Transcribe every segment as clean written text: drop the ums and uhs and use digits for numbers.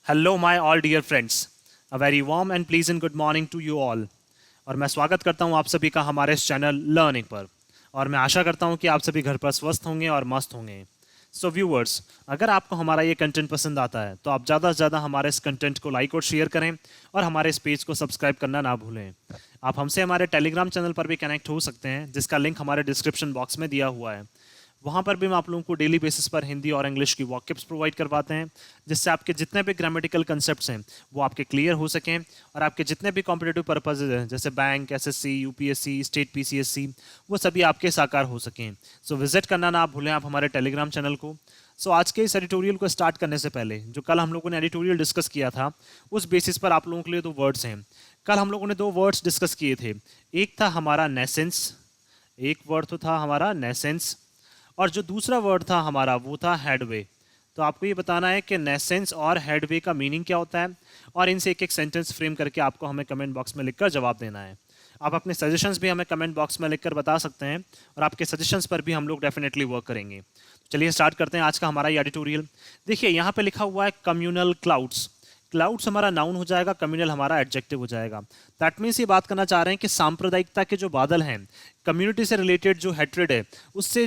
Hello my all dear friends, a very warm and pleasant good morning to you all. और मैं स्वागत करता हूं आप सभी का हमारे इस चैनल लर्निंग पर। और मैं आशा करता हूं कि आप सभी घर पर स्वस्थ होंगे और मस्त होंगे। सो व्यूअर्स, अगर आपको हमारा ये कंटेंट पसंद आता है तो आप ज़्यादा से ज़्यादा हमारे इस कंटेंट को लाइक और शेयर करें और हमारे इस पेज को सब्सक्राइब करना ना भूलें। आप हमसे हमारे टेलीग्राम चैनल पर भी कनेक्ट हो सकते हैं, जिसका लिंक हमारे डिस्क्रिप्शन बॉक्स में दिया हुआ है। वहाँ पर भी हम आप लोगों को डेली बेसिस पर हिंदी और इंग्लिश की वॉकअप्स प्रोवाइड करवाते हैं, जिससे आपके जितने भी ग्रामेटिकल कंसेप्ट्स हैं वो आपके क्लियर हो सकें और आपके जितने भी कॉम्पिटेटिव पर्पजेज हैं जैसे bank, SSC, UPSC, state PCSC, वो सभी आपके साकार हो सकें। सो विजिट करना ना भूलें आप हमारे टेलीग्राम चैनल को। सो आज के इस एडिटोरियल को स्टार्ट करने से पहले जो कल हम लोगों ने एडिटोरियल डिस्कस किया था, उस बेसिस पर आप लोगों के लिए दो वर्ड्स हैं। कल हम लोगों ने दो वर्ड्स डिस्कस किए थे। एक था हमारा नेसेंस, एक वर्ड तो था हमारा नेसेंस, और जो दूसरा वर्ड था हमारा वो था हेडवे। तो आपको ये बताना है कि नेसेंस और हेडवे का मीनिंग क्या होता है, और इनसे एक एक सेंटेंस फ्रेम करके आपको हमें कमेंट बॉक्स में लिखकर जवाब देना है। आप अपने सजेशंस भी हमें कमेंट बॉक्स में लिखकर बता सकते हैं, और आपके सजेशंस पर भी हम लोग डेफिनेटली वर्क करेंगे। तो चलिए स्टार्ट करते हैं आज का हमारा ये एडिटोरियल। देखिए यहाँ पे लिखा हुआ है कम्युनल क्लाउड्स। क्लाउड्स हमारा नाउन हो जाएगा, कम्युनल हमारा एडजेक्टिव हो जाएगा। दैट मीन्स ये बात करना चाह रहे हैं कि सांप्रदायिकता के जो बादल हैं, कम्युनिटी से रिलेटेड जो हेट्रेड है, उससे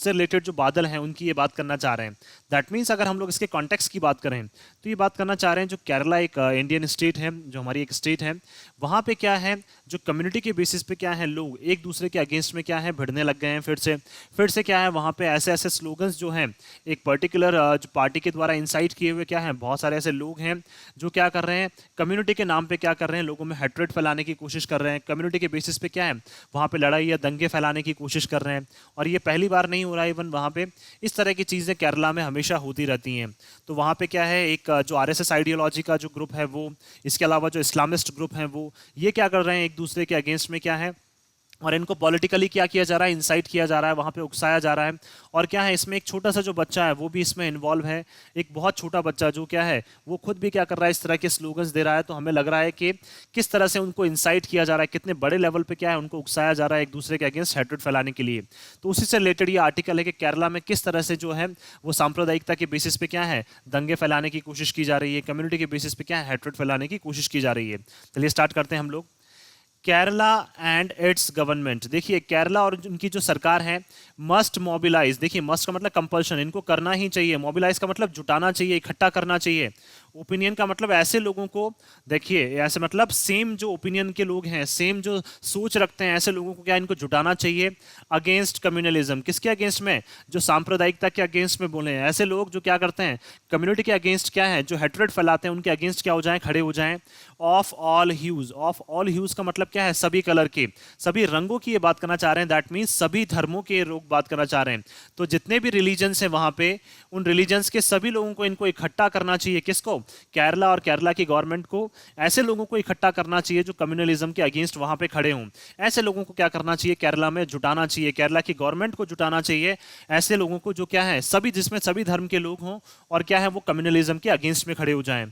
रिलेटेड जो बादल हैं उनकी ये बात करना चाह रहे हैं। दैट मीन्स अगर हम लोग इसके कॉन्टेक्स्ट की बात करें तो ये बात करना चाह रहे हैं जो केरला एक इंडियन स्टेट है, जो हमारी एक स्टेट है, वहाँ पे क्या है, जो कम्युनिटी के बेसिस पे क्या है, लोग एक दूसरे के अगेंस्ट में क्या है भिड़ने लग गए हैं। फिर से क्या है, वहाँ पे ऐसे ऐसे स्लोगन्स जो हैं एक पर्टिकुलर जो पार्टी के द्वारा इंसाइट किए हुए क्या है, बहुत सारे ऐसे लोग हैं जो क्या कर रहे हैं, कम्युनिटी के नाम पे क्या कर रहे हैं, लोगों में हेट्रेड फैलाने की कोशिश कर रहे हैं। कम्युनिटी के बेसिस पे क्या है, वहाँ पे लड़ाई या दंगे फैलाने की कोशिश कर रहे हैं। और ये पहली बार नहीं हो रहा है, इवन वहाँ पे इस तरह की चीज़ें केरला में हमेशा होती रहती हैं। तो वहाँ पे क्या है, एक जो आरएसएस आइडियोलॉजी का जो ग्रुप है वो, इसके अलावा जो इस्लामिस्ट ग्रुप हैं वो, ये क्या कर रहे हैं, एक दूसरे के अगेंस्ट में क्या है, और इनको पॉलिटिकली क्या किया जा रहा है, इंसाइट किया जा रहा है, वहाँ पे उकसाया जा रहा है। और क्या है, इसमें एक छोटा सा जो बच्चा है वो भी इसमें इन्वॉल्व है। एक बहुत छोटा बच्चा जो क्या है, वो खुद भी क्या कर रहा है, इस तरह के स्लोगन्स दे रहा है। तो हमें लग रहा है कि किस तरह से उनको इंसाइट किया जा रहा है, कितने बड़े लेवल पे क्या है उनको उकसाया जा रहा है एक दूसरे के अगेंस्ट हेट्रेड फैलाने के लिए। तो उसी से रिलेटेड ये आर्टिकल है कि केरला में किस तरह से जो है वो सांप्रदायिकता के बेसिस पे क्या है दंगे फैलाने की कोशिश की जा रही है, कम्युनिटी के बेसिस पे क्या है हेट्रेड फैलाने की कोशिश की जा रही है। चलिए स्टार्ट करते हैं हम लोग। Kerala and it's government. देखिए केरला और उनकी जो सरकार है, मस्ट मोबिलाइज। देखिए मस्ट का मतलब कंपल्शन, इनको करना ही चाहिए। मोबिलाइज का मतलब जुटाना चाहिए, इकट्ठा करना चाहिए। ओपिनियन का मतलब ऐसे लोगों को, देखिए ऐसे मतलब सेम जो ओपिनियन के लोग हैं, सेम जो सोच रखते हैं, ऐसे लोगों को क्या इनको जुटाना चाहिए अगेंस्ट कम्युनलिज्म। किसके अगेंस्ट में, जो सांप्रदायिकता के अगेंस्ट में बोले हैं। ऐसे लोग जो क्या करते हैं, कम्युनिटी के अगेंस्ट क्या है, जो हेट्रेड फैलाते हैं, उनके अगेंस्ट क्या हो जाएं, खड़े हो जाएं। Of all huge. Of all huge का मतलब क्या है, सभी कलर के, सभी रंगों की ये बात करना चाह रहे हैं। दैट मीन्स सभी धर्मों के लोग बात करना चाह रहे हैं। तो जितने भी रिलीजन्स हैं वहां पे, उन रिलीजन्स के सभी लोगों को इनको इकट्ठा करना चाहिए। किसको, केरला और केरला की गवर्नमेंट को ऐसे लोगों को इकट्ठा करना चाहिए जो कम्युनलिज्म के अगेंस्ट वहां पे खड़े हों। ऐसे लोगों को क्या करना चाहिए, केरला में जुटाना चाहिए, केरला की गवर्नमेंट को जुटाना चाहिए। ऐसे लोगों को जो क्या है, सभी, जिसमें सभी धर्म के लोग हों और क्या है वो कम्युनलिज्म के अगेंस्ट में खड़े हो जाएं।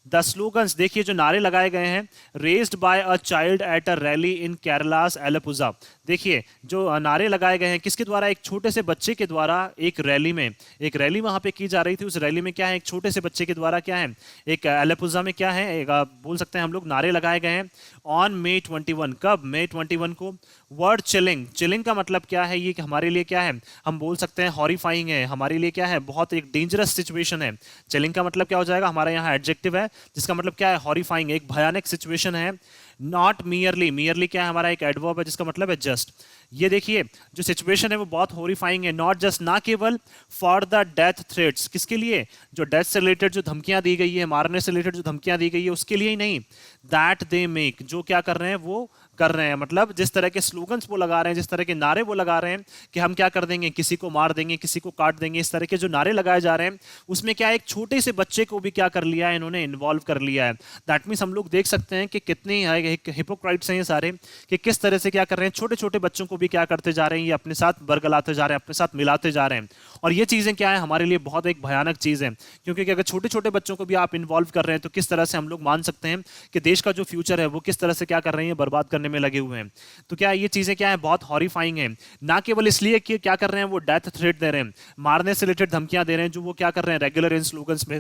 द स्लोगन्स, देखिए जो नारे लगाए गए हैं, raised by a child at a rally in Kerala's Alappuzha. देखिए जो नारे लगाए गए हैं किसके द्वारा, एक छोटे से बच्चे के द्वारा। एक रैली में, एक रैली वहां पे की जा रही थी। उस रैली में क्या है, एक छोटे से बच्चे के द्वारा क्या है, एक एलपुजा में क्या है, एक बोल सकते हैं हम लोग, नारे लगाए गए हैं ऑन May 21। कब, May 21 को। वर्ड चिलिंग, चिलिंग का मतलब क्या है, ये हमारे लिए क्या है, हम बोल सकते हैं हॉरिफाइंग है, हमारे लिए क्या है, बहुत एक डेंजरस सिचुएशन है। चिलिंग का मतलब क्या हो जाएगा, हमारा यहाँ एडजेक्टिव है जिसका मतलब क्या है, हॉरिफाइंग, एक भयानक सिचुएशन है। नॉट मियरली, मियरली क्या है, हमारा एक एडवर्ब है जिसका मतलब है जस्ट। ये देखिए जो सिचुएशन है वो बहुत हॉरिफाइंग है। नॉट जस्ट, ना केवल फॉर द डेथ थ्रेट्स, किसके लिए, जो डेथ से रिलेटेड जो धमकियां दी गई है, मारने से रिलेटेड जो धमकियां दी गई है उसके लिए ही नहीं। दैट दे मेक, जो क्या कर रहे हैं वो कर रहे हैं, मतलब जिस तरह के स्लोगन्स वो लगा रहे हैं, जिस तरह के नारे वो लगा रहे हैं कि हम क्या कर देंगे, किसी को मार देंगे, किसी को काट देंगे, इस तरह के जो नारे लगाए जा रहे हैं, उसमें क्या है, एक छोटे से बच्चे को भी क्या कर लिया है, इन्होंने इन्वॉल्व कर लिया है। दैट मीन्स हम लोग देख सकते हैं कि कितने हिपोक्राइट्स हैं ये सारे, कि किस तरह से क्या कर रहे हैं, छोटे छोटे बच्चों को भी क्या करते जा रहे हैं, ये अपने साथ बरगलाते जा रहे हैं, अपने साथ मिलाते जा रहे हैं। और ये चीज़ें क्या है, हमारे लिए बहुत एक भयानक चीज़ है, क्योंकि अगर छोटे छोटे बच्चों को भी आप इन्वॉल्व कर रहे हैं तो किस तरह से हम लोग मान सकते हैं कि देश का जो फ्यूचर है वो किस तरह से क्या कर रहे हैं, बर्बाद करने में लगे हुए हैं। तो क्या ये चीजें क्या है, बहुत हॉरिफाइंग है। ना केवल इसलिए कि क्या कर रहे हैं, वो डेथ थ्रेट दे रहे हैं, मारने से रिलेटेड धमकियां दे रहे हैं, जो वो क्या कर रहे हैं रेगुलर इन स्लोगन्स में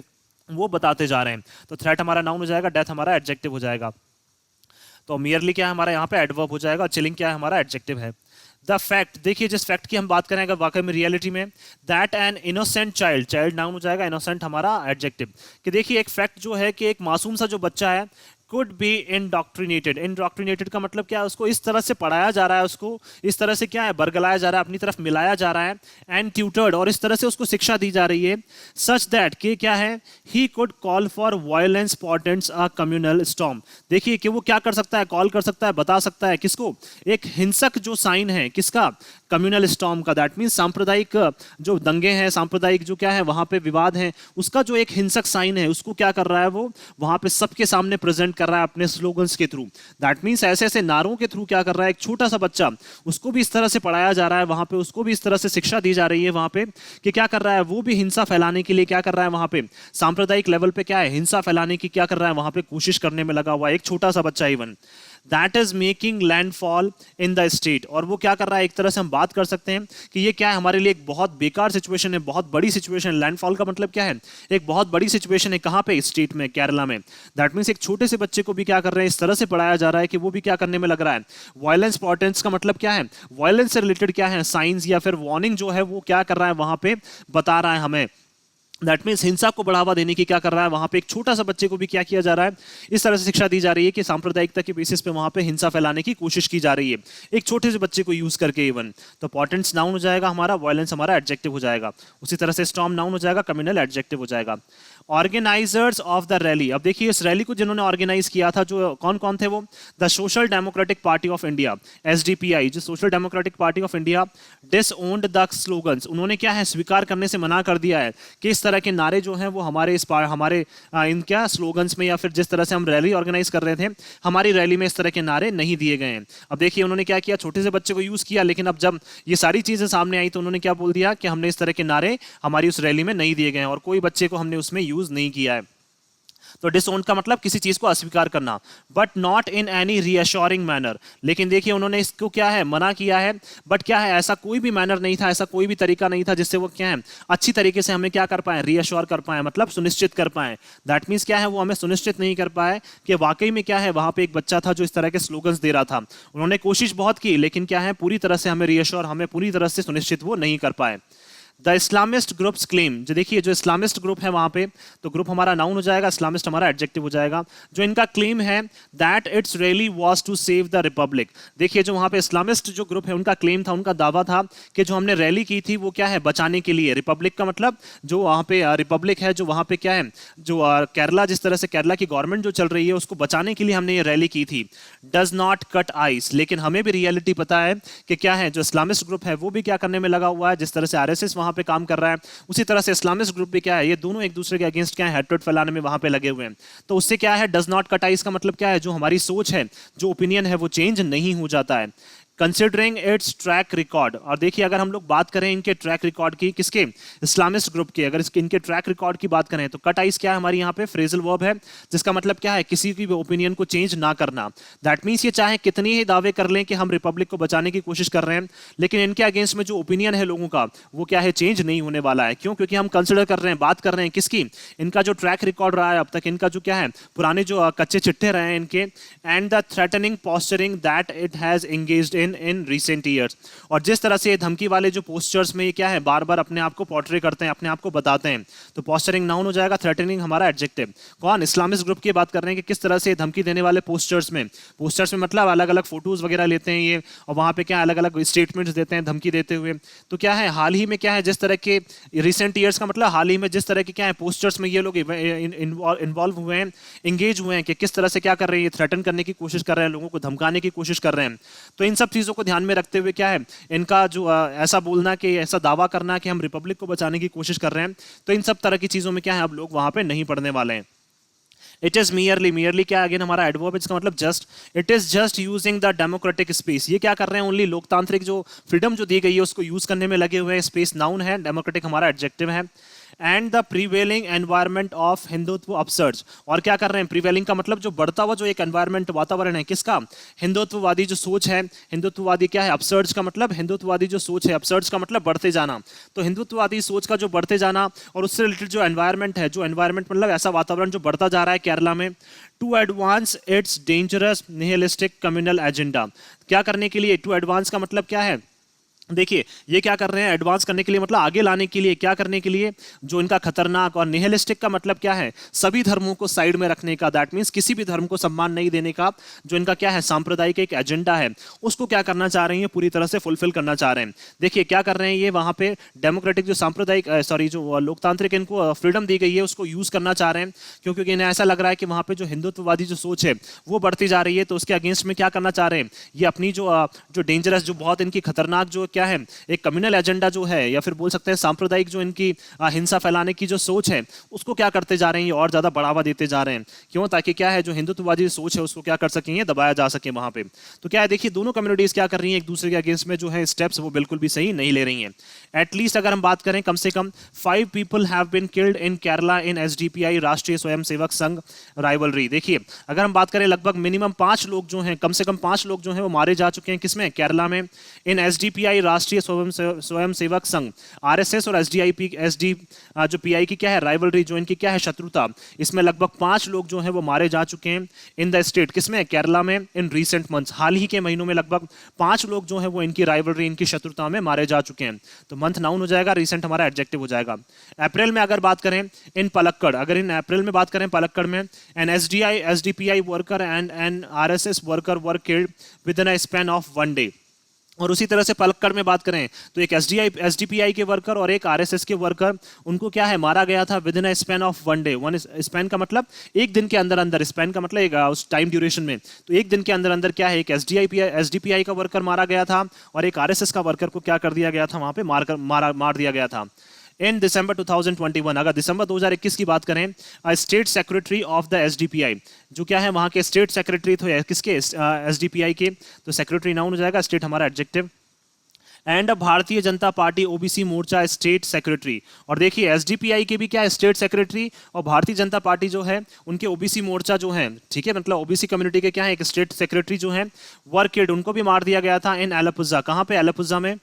वो बताते जा रहे हैं। तो थ्रेट हमारा नाउन हो जाएगा, डेथ हमारा एडजेक्टिव हो जाएगा। तो मियरली क्या है हमारा यहाँ पे एडवर्ब हो जाएगा, चिलिंग क्या है हमारा एडजेक्टिव है। द फैक्ट, देखिए जिस फैक्ट की हम बात करें अगर वाकई में रियलिटी में, that an innocent child, child noun हो जाएगा, इनोसेंट हमारा एडजेक्टिव। कि देखिए एक फैक्ट जो है कि एक मासूम सा जो बच्चा है कुड बी इंडॉक्ट्रिनेटेड, इंडॉक्ट्रिनेटेड का मतलब क्या है, उसको इस तरह से पढ़ाया जा रहा है, उसको इस तरह से क्या है बरगलाया जा रहा है, अपनी तरफ मिलाया जा रहा है, एंड ट्यूटर्ड, और इस तरह से उसको शिक्षा दी जा रही है, सच दैट कि क्या है, he could call for violence portends a communal storm. देखिए कि वो क्या कर सकता है, कॉल कर सकता है, बता सकता है किसको, एक हिंसक जो साइन है किसका, कम्युनल स्टॉर्म का। दैट मीन सांप्रदायिक जो दंगे हैं, सांप्रदायिक जो क्या है वहां पे विवाद है, उसका जो एक हिंसक साइन है उसको क्या कर रहा है वो वहां पे सबके सामने प्रेजेंट कर रहा है अपने स्लोगन्स के थ्रू। दैट मीन्स ऐसे ऐसे नारों के थ्रू क्या कर रहा है, एक छोटा सा बच्चा उसको भी इस तरह से पढ़ाया जा रहा है वहां पे, उसको भी इस तरह से शिक्षा दी जा रही है वहां पे कि क्या कर रहा है, वो भी हिंसा फैलाने के लिए क्या कर रहा है वहां पे, सांप्रदायिक लेवल पे क्या है हिंसा फैलाने की क्या कर रहा है वहां पे कोशिश करने में लगा हुआ है, एक छोटा सा बच्चा even. That is making landfall in the state, और वो क्या कर रहा है, एक तरह से हम बात कर सकते हैं कि ये क्या है हमारे लिए एक बहुत बेकार सिचुएशन है, बहुत बड़ी सिचुएशन। लैंडफॉल का मतलब क्या है, एक बहुत बड़ी सिचुएशन है, कहां पे, स्टेट में, केरला में। दैट मीन्स एक छोटे से बच्चे को भी क्या कर रहे हैं, इस तरह से पढ़ाया जा रहा है कि वो भी क्या करने में लग रहा है, वायलेंस पोर्टेंट्स का मतलब क्या है, वायलेंस से रिलेटेड क्या है साइंस या फिर वार्निंग जो है वो क्या कर रहा है वहां पे बता रहा है हमें। दैट मीन्स हिंसा को बढ़ावा देने की क्या कर रहा है वहां पे, एक छोटा सा बच्चे को भी क्या किया जा रहा है, इस तरह से शिक्षा दी जा रही है कि सांप्रदायिकता के बेसिस पे वहां पे हिंसा फैलाने की कोशिश की जा रही है, एक छोटे से बच्चे को यूज करके इवन। तो पोर्टेंट्स नाउन हो जाएगा हमारा, वायलेंस हमारा एडजेक्टिव हो जाएगा। उसी तरह से स्टॉर्म नाउन हो जाएगा, कम्युनल एडजेक्टिव हो जाएगा। ऑर्गेनाइजर्स ऑफ द रैली, अब देखिए इस रैली को जिन्होंने ऑर्गेनाइज किया था जो कौन कौन थे वो, the social democratic party of India, SDPI, जो social democratic party of India, disowned the slogans, उन्होंने क्या है स्वीकार करने से मना कर दिया है कि इस तरह के नारे जो हैं वो हमारे हमारे इन क्या स्लोगन्स में या फिर जिस तरह से हम रैली ऑर्गेनाइज कर रहे थे हमारी रैली में इस तरह के नारे नहीं दिए गए हैं। अब देखिए उन्होंने क्या किया, छोटे से बच्चे को यूज किया, लेकिन अब जब ये सारी चीजें सामने आई तो उन्होंने क्या बोल दिया कि हमने इस तरह के नारे हमारी उस रैली में नहीं दिए गए हैं और कोई बच्चे को हमने उसमें यूज नहीं किया है। तो डिसओन का मतलब किसी चीज को अस्वीकार करना, but not in any reassuring manner, लेकिन देखिए उन्होंने इसको क्या है मना किया है, बट क्या है ऐसा कोई भी मैनर नहीं था, ऐसा कोई भी तरीका नहीं था जिससे वो क्या है अच्छी तरीके से हमें क्या कर पाए, रीअश्योर कर पाए, मतलब सुनिश्चित कर पाए। दैट मीन्स क्या है वो हमें सुनिश्चित नहीं कर पाए कि वाकई में क्या है वहां पे एक बच्चा था जो इस तरह के स्लोगन्स दे रहा था। उन्होंने कोशिश बहुत की लेकिन क्या है पूरी तरह से हमें रीअश्योर, हमें पूरी तरह से सुनिश्चित वो नहीं कर पाए। द इस्लामिस्ट ग्रुप्स क्लेम, जो देखिए जो इस्लामिस्ट ग्रुप है वहां पे, तो ग्रुप हमारा नाउन हो जाएगा, इस्लामिस्ट हमारा एडजेक्टिव हो जाएगा। जो इनका क्लेम है that it's really was to save the republic, देखिए जो वहां पे इस्लामिस्ट जो ग्रुप है उनका क्लेम था, उनका दावा था कि जो हमने रैली की थी वो क्या है बचाने के लिए, रिपब्लिक का मतलब जो वहां पे रिपब्लिक है, जो वहां पे क्या है जो केरला, जिस तरह से केरला की गवर्नमेंट जो चल रही है उसको बचाने के लिए हमने ये रैली की थी। डज नॉट कट आइस, लेकिन हमें भी रियलिटी पता है कि क्या है जो इस्लामिस्ट ग्रुप है वो भी क्या करने में लगा हुआ है, जिस तरह से आरएसएस वहां पे काम कर रहा है उसी तरह से इस्लामिस्ट ग्रुप भी क्या है, ये दोनों एक दूसरे के अगेंस्ट क्या है हेट्रेड फैलाने में वहां पे लगे हुए हैं। तो उससे क्या है डज नॉट कट आइस का मतलब क्या है, जो हमारी सोच है, जो ओपिनियन है वो चेंज नहीं हो जाता है। कंसिडरिंग इट्स ट्रैक रिकॉर्ड, और देखिए अगर हम लोग बात करें इनके ट्रैक रिकॉर्ड की, किसके, इस्लामिस्ट ग्रुप की, अगर इनके ट्रैक रिकॉर्ड की बात करें तो कट आइस क्या है हमारी यहाँ पे फ्रेजल वर्ब है, जिसका मतलब क्या है किसी की भी ओपिनियन को चेंज ना करना। दैट मीन्स ये चाहे कितनी ही दावे कर लें कि हम रिपब्लिक को बचाने की कोशिश कर रहे हैं, लेकिन इनके अगेंस्ट में जो ओपिनियन है लोगों का वो क्या है चेंज नहीं होने वाला है। क्यों, क्योंकि हम कंसिडर कर रहे हैं, बात कर रहे हैं किसकी, इनका जो ट्रैक रिकॉर्ड रहा है अब तक, इनका जो क्या है पुराने जो कच्चे चिट्ठे रहे हैं इनके, and the threatening posturing that it has engaged in recent years, और जिस तरह से धमकी वाले जो पोस्टर्स में ये क्या है बार बार अपने आप को पोर्ट्रे करते हैं, अपने आप को बताते हैं। तो पोस्टरिंग नाउन हो जाएगा, थ्रेटनिंग हमारा एडजेक्टिव। कौन, इस्लामिस्ट ग्रुप की बात कर रहे हैं कि किस तरह से धमकी देने वाले पोस्टर्स में मतलब अलग अलग फोटोज वगैरह लेते हैं ये, और वहां पे क्या अलग अलग स्टेटमेंट्स देते हैं धमकी देते हुए। तो क्या है हाल ही में क्या है जिस तरह के रिसेंट ईयर्स का मतलब हाल ही में जिस तरह के क्या है पोस्टर्स में ये लोग इन्वॉल्व हुए हैं, इंगेज हुए हैं कि किस तरह से क्या कर रहे हैं, थ्रेटन करने की कोशिश कर रहे हैं, लोगों को धमकाने की कोशिश कर रहे हैं। तो इन सब चीजों को ध्यान में रखते हुए क्या है इनका जो ऐसा बोलना कि ऐसा दावा करना कि हम रिपब्लिक को बचाने की कोशिश कर रहे हैं, तो इन सब तरह की चीजों में क्या है अब लोग वहां पे नहीं पढ़ने वाले हैं। इट इज मियरली क्या अगेन हमारा एडवर्ब, इसका मतलब just, it is just using the democratic space, ये क्या कर रहे हैं ओनली लोकतांत्रिक जो फ्रीडम जो दी गई है उसको यूज करने में लगे हुए हैं। स्पेस नाउन है, डेमोक्रेटिक हमारा एडजेक्टिव है। And the prevailing environment of Hindutva upsurge. और क्या कर रहे हैं, प्रीवेलिंग का मतलब जो बढ़ता हुआ जो एक एनवायरमेंट वातावरण है किसका, हिंदुत्ववादी जो सोच है, हिंदुत्ववादी क्या है, अपसर्ज का मतलब हिंदुत्ववादी जो सोच है, अपसर्ज का मतलब बढ़ते जाना। तो हिंदुत्ववादी सोच का जो बढ़ते जाना और उससे रिलेटेड जो एनवायरमेंट है, जो एनवायरमेंट मतलब ऐसा वातावरण जो बढ़ता जा रहा है केरला में, to advance its dangerous nihilistic communal agenda. क्या करने के लिए, टू एडवांस का मतलब क्या है, देखिए ये क्या कर रहे हैं, एडवांस करने के लिए मतलब आगे लाने के लिए, क्या करने के लिए, जो इनका खतरनाक, और निहिलिस्टिक का मतलब क्या है, सभी धर्मों को साइड में रखने का, दैट मींस किसी भी धर्म को सम्मान नहीं देने का, जो इनका क्या है सांप्रदायिक एक एजेंडा है, उसको क्या करना चाह रही है, पूरी तरह से फुलफिल करना चाह रहे हैं। देखिए क्या कर रहे हैं ये, वहां पे डेमोक्रेटिक जो सांप्रदायिक सॉरी जो लोकतांत्रिक इनको फ्रीडम दी गई है उसको यूज करना चाह रहे हैं, क्योंकि इन्हें ऐसा लग रहा है कि वहां पे जो हिंदुत्ववादी जो सोच है वो बढ़ती जा रही है, तो उसके अगेंस्ट में क्या करना चाह रहे हैं, ये अपनी जो डेंजरस, जो बहुत इनकी खतरनाक जो क्या है एक कम्युनल एजेंडा जो है, या फिर बोल सकते हैं सांप्रदायिक जो इनकी हिंसा फैलाने की जो सोच है, उसको क्या करते जा रहे हैं, ये और ज्यादा बढ़ावा देते जा रहे हैं। क्यों, ताकि क्या है जो हिंदुत्ववादी सोच है उसको क्या कर सकें, दबाया जा सके वहां पे। तो क्या है, देखिए दोनों कम्युनिटीज क्या कर रही हैं, एक दूसरे के अगेंस्ट में जो है स्टेप्स वो बिल्कुल भी सही नहीं ले रही हैं। एटलीस्ट अगर हम बात करें, कम से कम 5 people have been killed in Kerala in SDPI Rashtriya Swayamsevak संघ राइवलरी। देखिए अगर हम बात करें, लगभग मिनिमम 5 लोग जो हैं, कम से कम 5 लोग जो हैं वो मारे जा चुके हैं, किसमें, केरला में, इन एसडीपीआई राष्ट्रीय स्वयंसेवक संघ, आरएसएस और एसडी जो पीआई की क्या है राइवलरी, जो इनकी क्या है शत्रुता, इसमें लगभग 5 लोग जो हैं वो मारे जा चुके हैं इन द स्टेट, किसमें, केरला में, इन रीसेंट मंथ्स, हाल ही के महीनों में लगभग 5 लोग जो हैं वो इनकी राइवलरी, इनकी शत्रुता में मारे जा चुके हैं। तो मंथ नाउन हो जाएगा, रीसेंट हमारा एडजेक्टिव हो जाएगा। अप्रैल में अगर बात करें, इन पलक्कड़, अगर इन अप्रैल में बात करें पलक्कड़ में, an SDPI worker and an RSS worker were killed within a span of 1 day. और उसी तरह से पलक्कड़ में बात करें तो एक एसडीपीआई के वर्कर और एक आरएसएस के वर्कर, उनको क्या है मारा गया था with in a span of 1 day. One span का मतलब एक दिन के अंदर अंदर, स्पैन का मतलब एक उस टाइम ड्यूरेशन में, तो एक दिन के अंदर अंदर क्या है, एक एसडीपीआई का वर्कर मारा गया था और एक आरएसएस का वर्कर को क्या कर दिया गया था, वहां पे मार दिया गया था। इन दिसंबर 2021, अगर दिसंबर 2021 की बात करें, state secretary of the SDPI, जो क्या है वहां के स्टेट सेक्रेटरी थे किसके, एसडीपीआई के, तो सेक्रेटरी नाउन हो जाएगा, स्टेट हमारा adjective. And Bharatiya Janata party OBC Morcha state secretary. और देखिए एसडीपीआई के भी क्या है स्टेट सेक्रेटरी, और भारतीय जनता पार्टी जो है उनके ओबीसी मोर्चा जो है, ठीक है, मतलब ओबीसी कम्युनिटी के क्या है एक स्टेट सेक्रेटरी जो है वर्किड, उनको भी मार दिया गया था इन एलापुजा। कहाँ पे, एलापुजा में,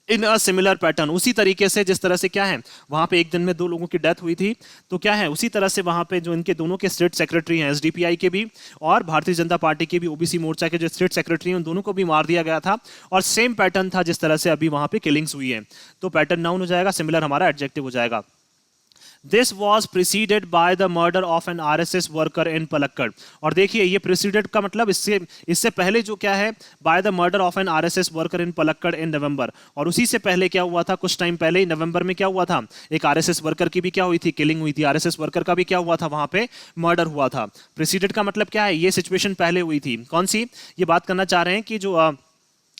इन अ सिमिलर पैटर्न, उसी तरीके से जिस तरह से क्या है वहां पे एक दिन में 2 लोगों की डेथ हुई थी, तो क्या है उसी तरह से वहां पे जो इनके दोनों के स्टेट सेक्रेटरी हैं, एसडीपीआई के भी और भारतीय जनता पार्टी के भी, ओबीसी मोर्चा के जो स्टेट सेक्रेटरी हैं उन दोनों को भी मार दिया गया था, और सेम पैटर्न था जिस तरह से अभी वहां पे किलिंग्स हुई है। तो पैटर्न नाउन हो जाएगा, सिमिलर हमारा एडजेक्टिव हो जाएगा। This was preceded by the murder of an RSS worker in Palakkad. और देखिए ये प्रिसीडेड का मतलब इससे पहले जो क्या है, by the murder of an RSS worker in Palakkad in November, और उसी से पहले क्या हुआ था, कुछ टाइम पहले ही नवंबर में क्या हुआ था, एक आरएसएस वर्कर की भी क्या हुई थी, किलिंग हुई थी, आरएसएस वर्कर का भी क्या हुआ था, वहां पे मर्डर हुआ था। प्रिसीडेड का मतलब क्या है, ये सिचुएशन पहले हुई थी, कौन सी, ये बात करना चाह रहे हैं कि जो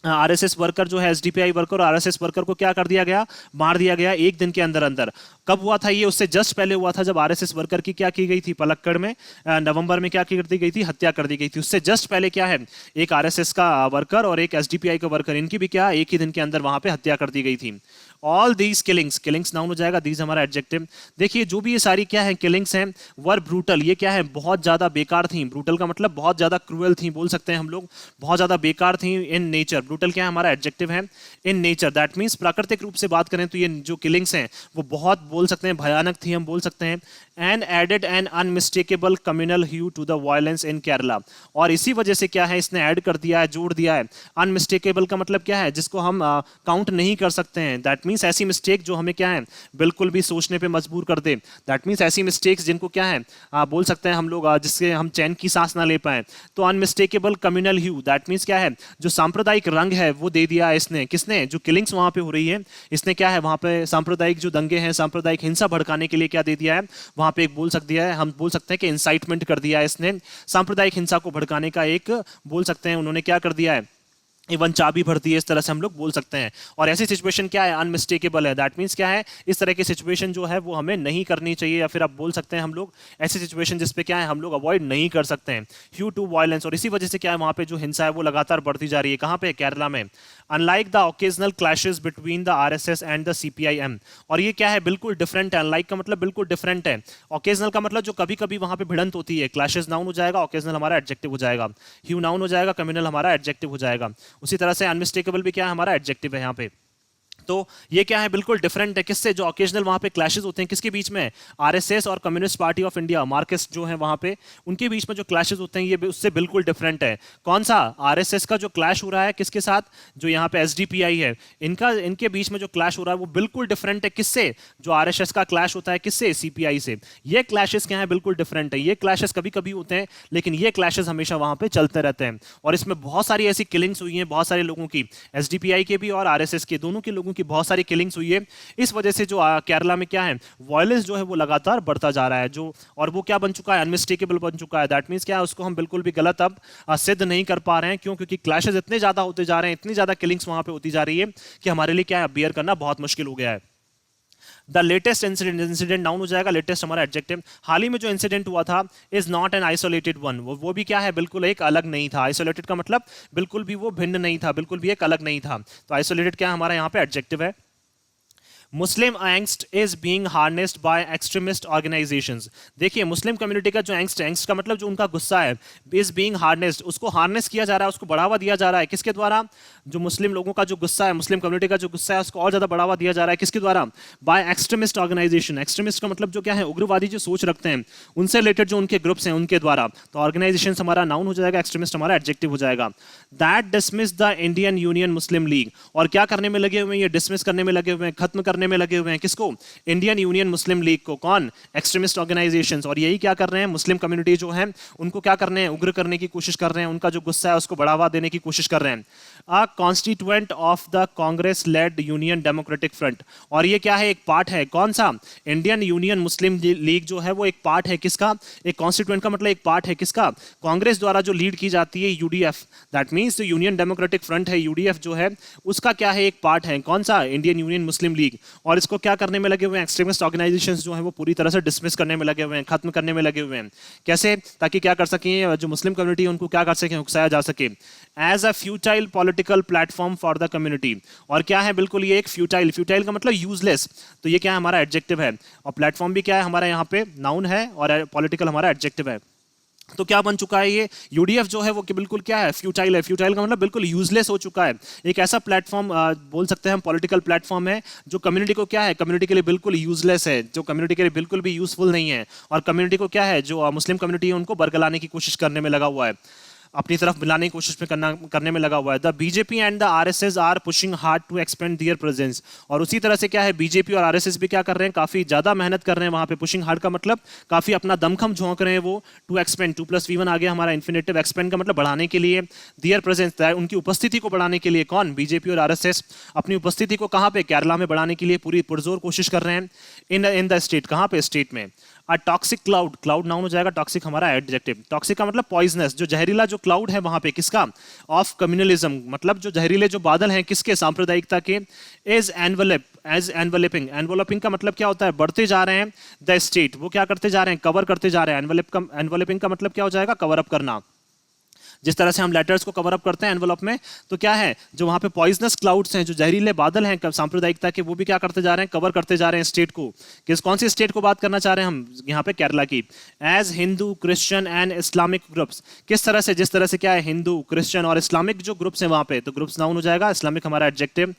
आरएसएस वर्कर जो है, एसडीपीआई वर्कर और आरएसएस वर्कर को क्या कर दिया गया, मार दिया गया एक दिन के अंदर अंदर। कब हुआ था ये, उससे जस्ट पहले हुआ था जब आरएसएस वर्कर की क्या की गई थी, पलक्कड़ में नवंबर में क्या कर दी गई थी, हत्या कर दी गई थी। उससे जस्ट पहले क्या है, एक आरएसएस का वर्कर और एक एसडीपीआई का वर्कर, इनकी भी क्या एक ही दिन के अंदर वहां पे हत्या कर दी गई थी। All these killings, killings noun हो जाएगा, दीज हमारा एडजेक्टिव। देखिए जो भी ये सारी क्या है किलिंग्स हैं, वर ब्रूटल, ये क्या है बहुत ज्यादा बेकार थी, ब्रूटल का मतलब बहुत ज्यादा क्रूअल थी, बोल सकते हैं हम लोग, बहुत ज्यादा बेकार थी इन नेचर। ब्रूटल क्या है हमारा एडजेक्टिव है, इन नेचर, दैट मीन्स प्राकृतिक रूप से बात करें तो ये जो किलिंग्स हैं वो बहुत बोल सकते हैं भयानक थी, हम बोल सकते हैं। And added an unmistakable communal hue to the violence in Kerala, और इसी वजह से क्या है इसने ऐड कर दिया है, जोड़ दिया है। अनमिस्टेकेबल का मतलब क्या है, जिसको हम काउंट नहीं कर सकते हैं, दैट मीन्स ऐसी मिस्टेक जो हमें क्या है बिल्कुल भी सोचने पे मजबूर कर दे, दैट मीन्स ऐसी मिस्टेक्स जिनको क्या है बोल सकते हैं हम लोग जिससे हम चैन की सांस ना ले पाए। तो unmistakable communal hue, that means क्या है जो सांप्रदायिक रंग है वो दे दिया है इसने, किसने, जो किलिंग्स वहां पे हो रही है, इसने क्या है वहां पे सांप्रदायिक जो दंगे हैं, सांप्रदायिक हिंसा भड़काने के लिए क्या दे दिया है, वहां पे एक बोल सकती है, हम बोल सकते हैं कि इंसाइटमेंट कर दिया है इसने, सांप्रदायिक हिंसा को भड़काने का एक बोल सकते हैं उन्होंने क्या कर दिया है, इवन चाबी भरती है, इस तरह से हम लोग बोल सकते हैं। और ऐसी सिचुएशन क्या है, अनमिस्टेकेबल है। दैट मीन्स क्या है, इस तरह की सिचुएशन जो है वो हमें नहीं करनी चाहिए, या फिर आप बोल सकते हैं हम लोग ऐसी सिचुएशन जिस पे क्या है हम लोग अवॉइड नहीं कर सकते हैं, ड्यू टू वायलेंस। और इसी वजह से क्या है वहाँ पे जो हिंसा है वो लगातार बढ़ती जा रही है। कहाँ पे, केरला में। Unlike the occasional clashes between the RSS and the CPIM. और ये क्या है, बिल्कुल डिफरेंट है। अनलाइक का मतलब बिल्कुल डिफरेंट है। ओकेजनल का मतलब जो कभी कभी वहाँ पे भिड़ंत होती है। क्लैशेस नाउन हो जाएगा, ओकेजनल हमारा एडजेक्टिव हो जाएगा, ह्यू नाउन हो जाएगा, कम्युनल हमारा एडजेक्टिव हो जाएगा। उसी तरह से अनमिस्टेकेबल भी क्या है, हमारा एडजेक्टिव है यहाँ पे। तो ये क्या है, बिल्कुल डिफरेंट है। किससे, जो ओकेजनल वहां पे क्लैशेस होते हैं किसके बीच में, आरएसएस और communist party of India, Marxist जो है वहां पे, उनके बीच में जो क्लैशेस होते हैं ये उससे बिल्कुल डिफरेंट है। कौन सा, आरएसएस का जो क्लैश हो रहा है किसके साथ, जो यहाँ पे एसडीपीआई है, इनके बीच में जो क्लैश हो रहा है वो बिल्कुल डिफरेंट है। किससे, जो आरएसएस का क्लैश होता है किससे, सीपीआई से। ये क्लैशेस क्या है, बिल्कुल डिफरेंट है। ये क्लैशेस कभी कभी होते हैं, लेकिन ये क्लैशेस हमेशा वहां पे चलते रहते हैं। और इसमें बहुत सारी ऐसी किलिंग्स हुई हैं, बहुत सारे लोगों की, एसडीपीआई के भी और आरएसएस के, दोनों के लोगों की बहुत सारी किलिंग्स हुई है। इस वजह से जो केरला में क्या है, वायलेंस जो है वो लगातार बढ़ता जा रहा है। जो और वो क्या बन चुका है, अनमिस्टेकेबल बन चुका है। दैट मींस क्या है, उसको हम बिल्कुल भी गलत अब सिद्ध नहीं कर पा रहे हैं। क्यों, क्योंकि क्लैशेस इतने ज्यादा होते जा रहे हैं, इतनी ज्यादा किलिंग्स वहां पे होती जा रही है कि हमारे लिए क्या है, बियर करना बहुत मुश्किल हो गया है। The latest incident, incident noun हो जाएगा, लेटेस्ट हमारा एडजेक्टिव। हाल ही में जो इंसिडेंट हुआ था, is not an isolated one. वो भी क्या है, बिल्कुल एक अलग नहीं था। आइसोलेटेड का मतलब बिल्कुल भी वो भिन्न नहीं था, बिल्कुल भी एक अलग नहीं था। तो आइसोलेटेड क्या है, हमारा यहाँ पे एडजेक्टिव है। Muslim angst is being harnessed by extremist organisations. देखिए, मुस्लिम कम्युनिटी का जो एंगस्ट, एंगस्ट का मतलब जो उनका गुस्सा है, इज बीइंग हार्नेस्ड, उसको हार्नेस किया जा रहा है, उसको बढ़ावा दिया जा रहा है। किसके द्वारा, जो मुस्लिम लोगों का जो गुस्सा है, मुस्लिम कम्युनिटी का जो गुस्सा है, उसको और ज्यादा बढ़ावा दिया जा रहा है। किसके द्वारा, बाय एक्सट्रीमिस्ट ऑर्गेनाइजेशन। एक्सट्रीमिस्ट का मतलब जो क्या है, उग्रवादी जो सोच रखते हैं, उनसे रिलेटेड जो उनके ग्रुप्स हैं उनके द्वारा। तो ऑर्गेनाइजेशन हमारा नाउन हो जाएगा, एक्सट्रीमिस्ट हमारा एडजेक्टिव हो जाएगा। That dismiss the Indian union Muslim league. और क्या करने में लगे हुए हैं, ये डिसमिस करने में लगे हुए हैं, खत्म करने में लगे हुए हैं। किसको, इंडियन यूनियन मुस्लिम लीग को। कौन, एक्सट्रीमिस्ट ऑर्गेनाइजेशंस। और यही क्या कर रहे हैं, मुस्लिम कम्युनिटी जो है उनको क्या करने हैं, उग्र करने की कोशिश कर रहे हैं, उनका जो गुस्सा है उसको बढ़ावा देने की कोशिश कर रहे हैं। A constituent of the Congress led Union Democratic Front. और ये क्या है, एक पार्ट है। कौन सा, इंडियन यूनियन मुस्लिम लीग जो है वो एक पार्ट है। किसका, एक कॉन्स्टिट्यूएंट का मतलब एक पार्ट है। किसका, कांग्रेस द्वारा जो लीड की जाती है, यूडीएफ। दैट मींस जो यूनियन डेमोक्रेटिक फ्रंट है, यूडीएफ जो है, उसका क्या है, एक पार्ट है। कौन सा, इंडियन यूनियन मुस्लिम लीग। और इसको क्या करने में लगे हुए हैं, एक्सट्रीमिस्ट ऑर्गेनाइजेशंस जो है वो पूरी तरह से डिसमिस करने में लगे हुए हैं, खत्म करने में लगे हुए हैं। कैसे, ताकि क्या कर सकें, जो मुस्लिम कम्युनिटी है उनको क्या कर सकें, उकसाया जा सके। As a futile political platform for the community. और क्या है, बिल्कुल ये एक फ्यूटाइल, फ्यूटाइल का मतलब यूजलेस। तो ये क्या है, हमारा एडजेक्टिव है। और प्लेटफॉर्म भी क्या है, हमारा यहाँ पे नाउन है, और पॉलिटिकल हमारा एडजेक्टिव है। तो क्या बन चुका है ये, यूडीएफ जो है वो कि बिल्कुल क्या है, फ्यूटाइल है। फ्यूटाइल का मतलब बिल्कुल यूजलेस हो चुका है। एक ऐसा प्लेटफॉर्म बोल सकते हैं हम, पॉलिटिकल प्लेटफॉर्म है जो कम्युनिटी को क्या है, कम्युनिटी के लिए बिल्कुल यूजलेस है, जो कम्युनिटी के लिए बिल्कुल भी यूजफुल नहीं है। और कम्युनिटी को क्या है, जो मुस्लिम कम्युनिटी है उनको बरगलाने की कोशिश करने में लगा हुआ है, अपनी तरफ मिलाने की कोशिश में करने में लगा हुआ है। The BJP and the RSS are pushing hard to expand their presence. और उसी तरह से क्या है, बीजेपी और आरएसएस भी क्या कर रहे हैं, काफी ज्यादा मेहनत कर रहे हैं वहां पे। पुशिंग हार्ड का मतलब काफी अपना दमखम झोंक रहे हैं वो। टू एक्सपेंड, 2+V1 आ गया हमारा इन्फिनेटिव। एक्सपेंड का मतलब बढ़ाने के लिए, देयर प्रेजेंस उनकी उपस्थिति को बढ़ाने के लिए। कौन, बीजेपी और आरएसएस अपनी उपस्थिति को कहां पे, केरला में बढ़ाने के लिए पूरी पुरजोर कोशिश कर रहे हैं। इन द स्टेट, कहां पे, स्टेट में। A toxic cloud, cloud noun हो जाएगा, टॉक्सिक हमारा एडजेक्टिव। टॉक्सिक का मतलब पॉइजनस, जो जहरीला जो क्लाउड है वहां पे, किसका, ऑफ कम्युनलिज्म। मतलब जो जहरीले जो बादल हैं किसके, सांप्रदायिकता के। इज एनवलप, एज एनवलपिंग, एनवलपिंग का मतलब क्या होता है, बढ़ते जा रहे हैं। द स्टेट, वो क्या करते जा रहे हैं, कवर करते जा रहे हैं। एनवलपिंग का मतलब क्या हो जाएगा, कवर अप करना। जिस तरह से हम लेटर्स को कवर अप करते हैं एनवलप में, तो क्या है, जो वहां पे पॉइजनस क्लाउड्स हैं, जो जहरीले बादल हैं सांप्रदायिकता के, वो भी क्या करते जा रहे हैं, कवर करते जा रहे हैं स्टेट को। कौन सी स्टेट को बात करना चाह रहे हैं हम यहाँ पे, केरला की। As Hindu, Christian and Islamic groups. किस तरह से, जिस तरह से क्या है, हिंदू, क्रिश्चियन और इस्लामिक जो ग्रुप्स हैं वहां पे, तो ग्रुप्स नाउन हो जाएगा, इस्लामिक हमारा adjective.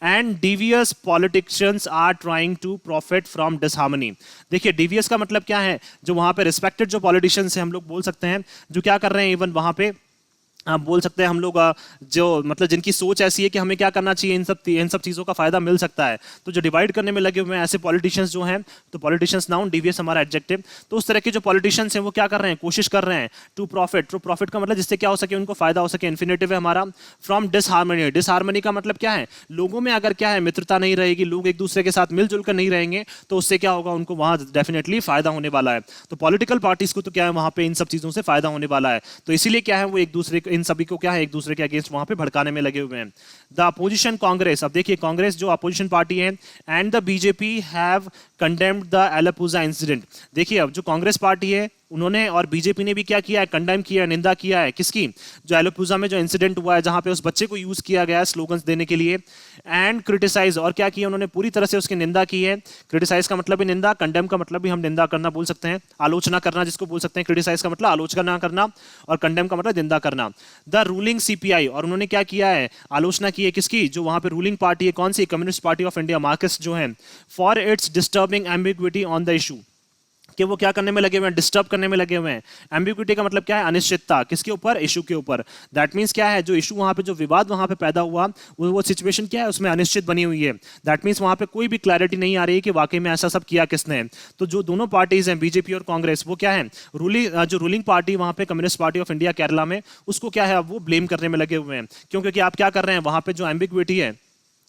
And devious politicians are trying to profit from disharmony. देखिए, डिवियस का मतलब क्या है, जो वहां पे रिस्पेक्टेड जो पॉलिटिशियंस हैं, हम लोग बोल सकते हैं, जो क्या कर रहे हैं, इवन वहां पे आप बोल सकते हैं हम लोग जो मतलब जिनकी सोच ऐसी है कि हमें क्या करना चाहिए, इन सब चीज़ों का फायदा मिल सकता है। तो जो डिवाइड करने में लगे हुए हैं ऐसे पॉलिटिशियंस जो हैं, तो पॉलिटिशियंस नाउन, डीवीएस हमारा एडजेक्टिव। तो उस तरह के जो पॉलिटिशियंस हैं वो क्या कर रहे हैं, कोशिश कर रहे हैं टू प्रॉफिट। टू प्रॉफिट का मतलब जिससे क्या हो सके, उनको फायदा हो सके। इन्फिनेटिव है हमारा। फ्रॉम डिसहार्मनी, डिसहार्मनी का मतलब क्या है, लोगों में अगर क्या है, मित्रता नहीं रहेगी, लोग एक दूसरे के साथ मिलजुल कर नहीं रहेंगे, तो उससे क्या होगा, उनको वहां डेफिनेटली फायदा होने वाला है। तो पॉलिटिकल पार्टीज को तो क्या है, वहां पे इन सब चीजों से फायदा होने वाला है। तो इसीलिए क्या है, वो एक दूसरे इन सभी को क्या है एक दूसरे के अगेंस्ट वहां पे भड़काने में लगे हुए हैं। द अपोजिशन कांग्रेस, अब देखिए कांग्रेस जो अपोजिशन पार्टी है and the BJP have condemned the Alappuzha incident. देखिए अब जो कांग्रेस पार्टी है उन्होंने और बीजेपी ने भी क्या किया है, कंडेम किया है, निंदा किया है किसकी, जो एलोपुजा में जो इंसिडेंट हुआ है जहां पे उस बच्चे को यूज किया गया है स्लोगन्स देने के लिए, एंड क्रिटिसाइज, और क्या किया उन्होंने पूरी तरह से उसकी निंदा की है। क्रिटिसाइज का मतलब भी निंदा, कंडेम का मतलब भी हम निंदा करना बोल सकते हैं, आलोचना करना जिसको बोल सकते हैं। क्रिटिसाइज का मतलब आलोचना करना और कंडेम का मतलब निंदा करना। द रूलिंग सीपीआई, और उन्होंने क्या किया है, आलोचना की है किसकी, जो वहां पे रूलिंग पार्टी है, कौन सी, communist party of India, Marxist जो है, for its disturbing ambiguity on the issue, कि वो क्या करने में लगे हुए हैं, डिस्टर्ब करने में लगे हुए हैं। एम्बिग्विटी का मतलब क्या है, अनिश्चितता, किसके ऊपर, इशू के ऊपर। दैट मींस क्या है, जो इशू वहां पे, जो विवाद वहां पे पैदा हुआ, वो सिचुएशन क्या है, उसमें अनिश्चित बनी हुई है। दैट मींस वहां पे कोई भी क्लैरिटी नहीं आ रही है कि वाकई में ऐसा सब किया किसने। तो जो दोनों पार्टीज हैं बीजेपी और कांग्रेस, वो क्या है, जो रूलिंग पार्टी वहां पे communist party of India Kerala में, उसको क्या है वो ब्लेम करने में लगे हुए हैं। क्यों, क्योंकि आप क्या कर रहे हैं, वहां पे जो एम्बिग्विटी है,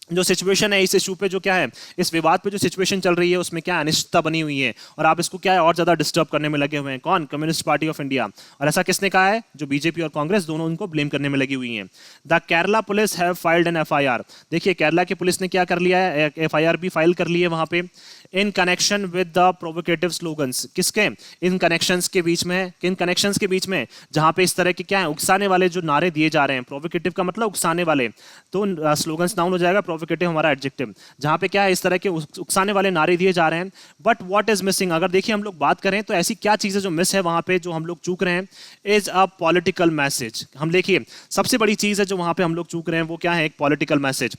जो सिचुएशन है, इस इशू पे जो क्या है, इस विवाद पे जो सिचुएशन चल रही है उसमें क्या अनिश्चितता बनी हुई है, और आप इसको क्या है और ज्यादा डिस्टर्ब करने में लगे हुए हैं। कौन, कम्युनिस्ट पार्टी ऑफ इंडिया। और ऐसा किसने कहा है, जो बीजेपी और कांग्रेस दोनों उनको ब्लेम करने में लगी हुई हैं। The Kerala police have filed an FIR, देखिए केरला की पुलिस ने क्या कर लिया है, एफआईआर भी फाइल कर ली है वहां पे, in connection with the provocative slogans, किसके, इन कनेक्शंस के बीच में, किन कनेक्शंस के बीच में, जहां पे इस तरह के क्या है उकसाने वाले जो नारे दिए जा रहे हैं। प्रोवोकेटिव का मतलब उकसाने वाले, तो स्लोगन्स नाउन हो जाएगा, प्रोवोकेटिव हमारा एडजेक्टिव, जहां पे क्या है इस तरह के उकसाने वाले नारे दिए जा रहे हैं। बट व्हाट इज मिसिंग, अगर देखिए हम लोग बात करें तो ऐसी क्या चीजें जो मिस है वहां पे, जो हम लोग चूक रहे हैं, इज अ पॉलिटिकल मैसेज। हम देखिए सबसे बड़ी चीज है जो वहां पे हम लोग चूक रहे हैं, वो क्या है, एक पॉलिटिकल मैसेज।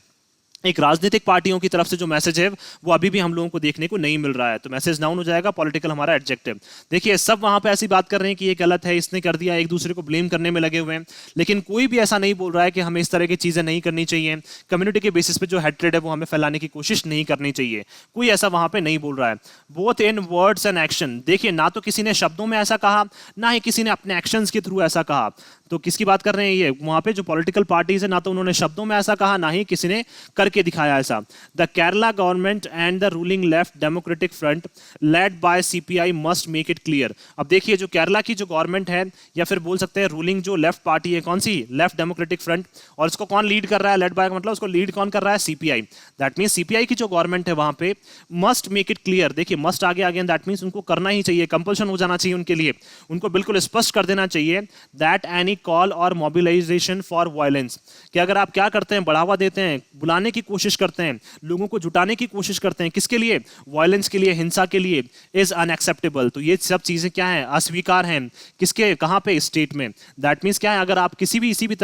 एक राजनीतिक पार्टियों की तरफ से जो मैसेज है वो अभी भी हम लोगों को देखने को नहीं मिल रहा है। तो मैसेज नाउन हो जाएगा, पॉलिटिकल हमारा एडजेक्टिव। देखिए सब वहां पे ऐसी बात कर रहे हैं कि ये गलत है, इसने कर दिया, एक दूसरे को ब्लेम करने में लगे हुए हैं, लेकिन कोई भी ऐसा नहीं बोल रहा है कि हमें इस तरह की चीजें नहीं करनी चाहिए। कम्युनिटी के बेसिस पे जो हेट्रेड है वो हमें फैलाने की कोशिश नहीं करनी चाहिए, कोई ऐसा वहां पे नहीं बोल रहा है। Both in words and action, देखिए ना तो किसी ने शब्दों में ऐसा कहा, ना ही किसी ने अपने एक्शंस के थ्रू ऐसा कहा। तो किसकी बात कर रहे हैं, ये वहां पे जो पॉलिटिकल पार्टीज है, ना तो उन्होंने शब्दों में ऐसा कहा, ना ही किसी ने करके दिखाया ऐसा। The Kerala government and the ruling left democratic front led by CPI must make it clear. अब देखिए जो केरला की जो गवर्नमेंट है, या फिर बोल सकते हैं रूलिंग जो लेफ्ट पार्टी है, कौन सी, लेफ्ट डेमोक्रेटिक फ्रंट, और इसको कौन लीड कर रहा है, लेड बाय का मतलब उसको लीड कौन कर रहा है, सीपीआई। दैट मींस सीपीआई की जो गवर्नमेंट है वहां पे मस्ट मेक इट क्लियर, देखिए मस्ट आगे अगेन, दैट मींस उनको करना ही चाहिए, कंपल्शन हो जाना चाहिए उनके लिए, उनको बिल्कुल स्पष्ट कर देना चाहिए दैट एनी कॉल और मोबिलाइजेशन फॉर वायलेंस, कि अगर आप क्या करते हैं, बढ़ावा देते हैं, बुलाने की कोशिश करते हैं, लोगों को जुटाने की कोशिश करते हैं, किसके लिए, वायलेंस के लिए, हिंसा के लिए, इज अनएक्सेप्टेबल। तो ये सब चीजें क्या है, अस्वीकार हैं, किसके, कहां पे, स्टेट में। दैट मींस क्या है, अगर आप किसी भी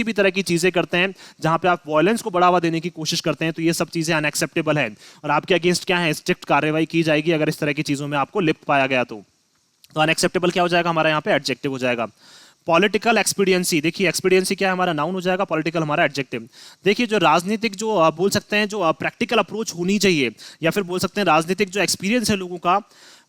तरह की चीजें करते हैं जहां पे आप वायलेंस को बढ़ावा देने की कोशिश करते हैं, तो ये सब चीजें अनएक्सेप्टेबल है, और आपके अगेंस्ट क्या है, स्ट्रिक्ट कार्रवाई की जाएगी अगर इस तरह की चीजों में आपको लिप्त पाया गया तो अनएक्सेप्टेबल क्या हो जाएगा, हमारा यहाँ पे एडजेक्टिव हो जाएगा। पॉलिटिकल एक्सपीडियंसी, देखिए एक्सपीडियंसी क्या है, हमारा नाउन हो जाएगा, पॉलिटिकल हमारा एडजेक्टिव। देखिए जो राजनीतिक जो बोल सकते हैं जो प्रैक्टिकल अप्रोच होनी चाहिए, या फिर बोल सकते हैं राजनीतिक जो एक्सपीरियंस है लोगों का,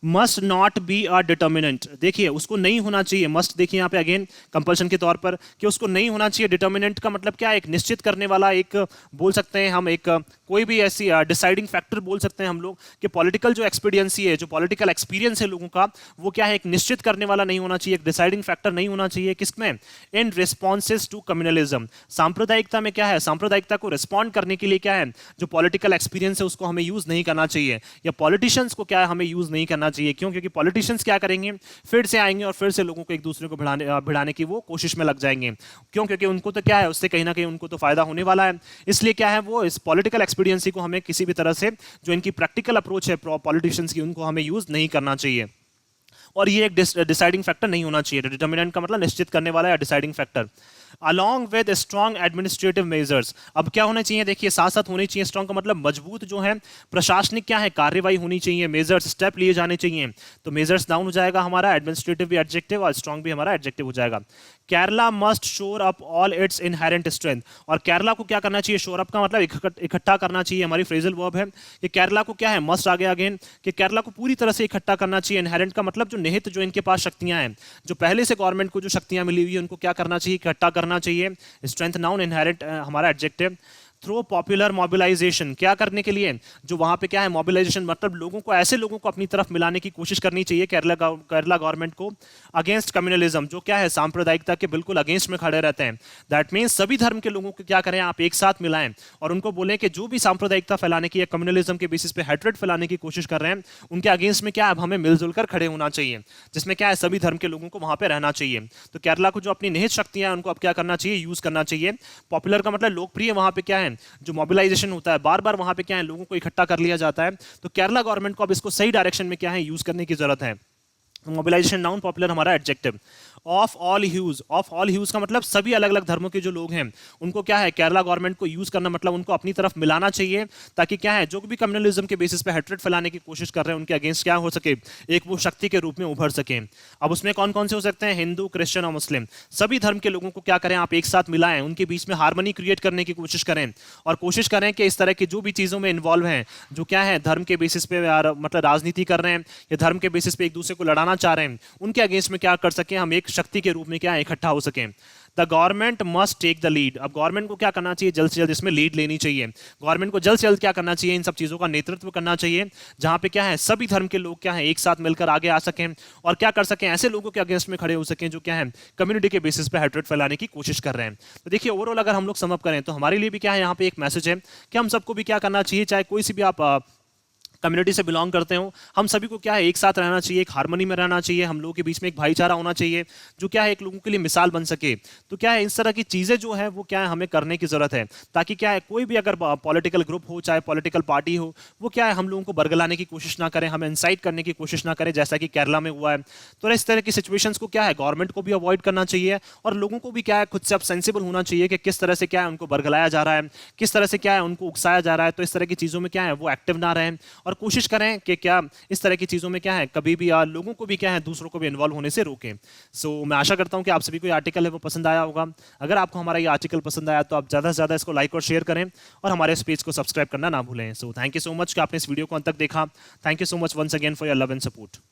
must not be a determinant, देखिए उसको नहीं होना चाहिए, मस्ट देखिए यहाँ पे अगेन कंपल्शन के तौर पर, कि उसको नहीं होना चाहिए। डिटर्मिनेंट का मतलब क्या है, एक निश्चित करने वाला, एक बोल सकते हैं हम, एक कोई भी ऐसी डिसाइडिंग फैक्टर बोल सकते हैं हम लोग, कि पॉलिटिकल जो एक्सपीडियंसी है, जो पॉलिटिकल एक्सपीरियंस है लोगों का, वो क्या है, एक निश्चित करने वाला नहीं होना चाहिए, एक डिसाइडिंग फैक्टर नहीं होना चाहिए, किसमें, इन रिस्पॉन्सेज टू कम्युनलिज्म। सांप्रदायिकता में क्या है, सांप्रदायिकता को रिस्पॉन्ड करने के लिए क्या है, जो पॉलिटिकल एक्सपीरियंस है उसको हमें यूज नहीं करना चाहिए, या पॉलिटिशियंस को क्या है हमें यूज नहीं करना चाहिए। क्यों, क्योंकि पॉलिटिशियंस क्या करेंगे, फिर से आएंगे और फिर से लोगों को एक दूसरे को भिड़ाने की वो कोशिश में लग जाएंगे। क्यों, क्योंकि उनको तो क्या है, उससे कहीं ना कहीं उनको तो फायदा होने वाला है, इसलिए क्या है, वो इस पॉलिटिकल एक्सपीडियंसी को हमें किसी भी तरह से, जो इनकी प्रैक्टिकल अप्रोच है पॉलिटिशियंस की, उनको हमें यूज नहीं करना चाहिए। और ये एक डिसाइडिंग फैक्टर नहीं होना चाहिए। डिटर्मिनेंट का मतलब निश्चित करने वाला या deciding factor. Along with strong administrative measures, अब क्या होने चाहिए, देखिए साथ साथ होने चाहिए, स्ट्रॉन्ग का मतलब मजबूत जो है प्रशासनिक क्या है कार्रवाई होनी चाहिए, मेजर्स स्टेप लिए जाने चाहिए। तो मेजर्स नाउन हो जाएगा हमारा, एडमिनिस्ट्रेटिव भी एडजेक्टिव, और स्ट्रॉन्ग भी हमारा एडजेक्टिव हो जाएगा। केरला मस्ट शोर up all it's inherent strength, और केरला को क्या करना चाहिए, शोर अप का मतलब इकट्ठा करना चाहिए, हमारी फ्रेजल वर्ब है कि केरला को क्या है, मस्ट आगे अगेन, कि केरला को पूरी तरह से इकट्ठा करना चाहिए। इनहेरेंट का मतलब जो निहित, जो इनके पास शक्तियां हैं, जो पहले से गवर्नमेंट को जो शक्तियां मिली हुई है, उनको क्या करना चाहिए, इकट्ठा करना चाहिए। स्ट्रेंथ नाउन, इनहेरेंट हमारा एडजेक्टिव। थ्रू पॉपुलर मोबिलाइजेशन, क्या करने के लिए, जो वहां पे क्या है मोबिलाइजेशन, मतलब लोगों को, ऐसे लोगों को अपनी तरफ मिलाने की कोशिश करनी चाहिए केरला गवर्नमेंट को, अगेंस्ट कम्युनलिज्म, जो क्या है सांप्रदायिकता के बिल्कुल अगेंस्ट में खड़े रहते हैं। दैट मीन्स सभी धर्म के लोगों को क्या करें, आप एक साथ मिलाएं और उनको बोलें कि जो भी सांप्रदायिकता फैलाने की या कम्युनलिज्म के बेसिस पे हेट्रेड फैलाने की कोशिश कर रहे हैं, उनके अगेंस्ट में क्या है, अब हमें मिलजुल कर खड़े होना चाहिए, जिसमें क्या है सभी धर्म के लोगों को वहां पे रहना चाहिए। तो केरला को जो अपनी निहित शक्तियां हैं उनको अब क्या करना चाहिए, यूज करना चाहिए। पॉपुलर का मतलब लोकप्रिय, वहां पे क्या है जो मोबिलाइजेशन होता है, बार बार वहां पे क्या है लोगों को इकट्ठा कर लिया जाता है। तो केरला गवर्नमेंट को अब इसको सही डायरेक्शन में क्या है यूज करने की जरूरत है। मोबिलाइजेशन नाउन, पॉपुलर हमारा adjective. Of all huge, of all huge का मतलब सभी अलग अलग धर्मों के जो लोग हैं उनको क्या है केरला गवर्नमेंट को यूज करना, मतलब उनको अपनी तरफ मिलाना चाहिए, ताकि क्या है जो भी कम्युनलिज्म के बेसिस पे हेट्रेड फैलाने की कोशिश कर रहे हैं उनके अगेंस्ट क्या हो सके, एक वो शक्ति के रूप में उभर सके। अब उसमें कौन कौन से हो सकते हैं, हिंदू, क्रिश्चियन और मुस्लिम, सभी धर्म के लोगों को क्या करें आप एक साथ मिलाएं, उनके बीच में हार्मनी क्रिएट करने की कोशिश करें और कोशिश करें कि इस तरह की जो भी चीजों में इन्वॉल्व हैं, जो क्या है धर्म के बेसिस पे मतलब राजनीति कर रहे हैं या धर्म के बेसिस पे एक दूसरे को लड़ाना चाह रहे हैं, उनके अगेंस्ट में क्या कर सके, हम एक शक्ति के रूप में क्या इकट्ठा हो सके। The government must take the lead, अब गवर्नमेंट को क्या करना चाहिए, जल्द से जल्द इसमें लीड लेनी चाहिए। गवर्नमेंट को जल्द से जल्द क्या करना चाहिए, इन सब चीजों का नेतृत्व करना चाहिए, जहां पे क्या है सभी धर्म के लोग क्या है एक साथ मिलकर आगे आ सकें और क्या कर सकें, ऐसे लोगों के अगेंस्ट में खड़े हो सकें जो क्या है कम्युनिटी के बेसिस पे हेट्रेड फैलाने की कोशिश कर रहे हैं। तो देखिए ओवरऑल अगर हम लोग समअप करें तो हमारे लिए भी क्या है यहाँ पे एक मैसेज है कि हम सबको भी क्या करना चाहिए, चाहे कोई सी भी आप कम्युनिटी से बिलोंग करते हो, हम सभी को क्या है एक साथ रहना चाहिए, एक हार्मनी में रहना चाहिए, हम लोगों के बीच में एक भाईचारा होना चाहिए जो क्या है एक लोगों के लिए मिसाल बन सके। तो क्या है इस तरह की चीजें जो है वो क्या है हमें करने की जरूरत है, ताकि क्या है कोई भी अगर पॉलिटिकल ग्रुप हो, चाहे पॉलिटिकल पार्टी हो, वो क्या है हम लोगों को बरगलाने की कोशिश ना करें, हमें इंसाइट करने की कोशिश ना करें, जैसा कि केरला में हुआ है। तो इस तरह की सिचुएशंस को क्या है गवर्नमेंट को भी अवॉइड करना चाहिए और लोगों को भी क्या है खुद से अब सेंसिबल होना चाहिए कि किस तरह से क्या है उनको बरगलाया जा रहा है, किस तरह से क्या है उनको उकसाया जा रहा है। तो इस तरह की चीजों में क्या है वो एक्टिव ना रहें और कोशिश करें कि क्या इस तरह की चीजों में क्या है कभी भी लोगों को भी क्या है दूसरों को भी इन्वॉल्व होने से रोकें। सो मैं आशा करता हूं कि आप सभी को ये आर्टिकल है वो पसंद आया होगा। अगर आपको हमारा ये आर्टिकल पसंद आया तो आप ज्यादा से ज्यादा इसको लाइक और शेयर करें और हमारे इस पेज को सब्सक्राइब करना ना भूलें। So thank you so much कि आपने इस वीडियो को अंत तक देखा। Thank you so much once again for your love and support.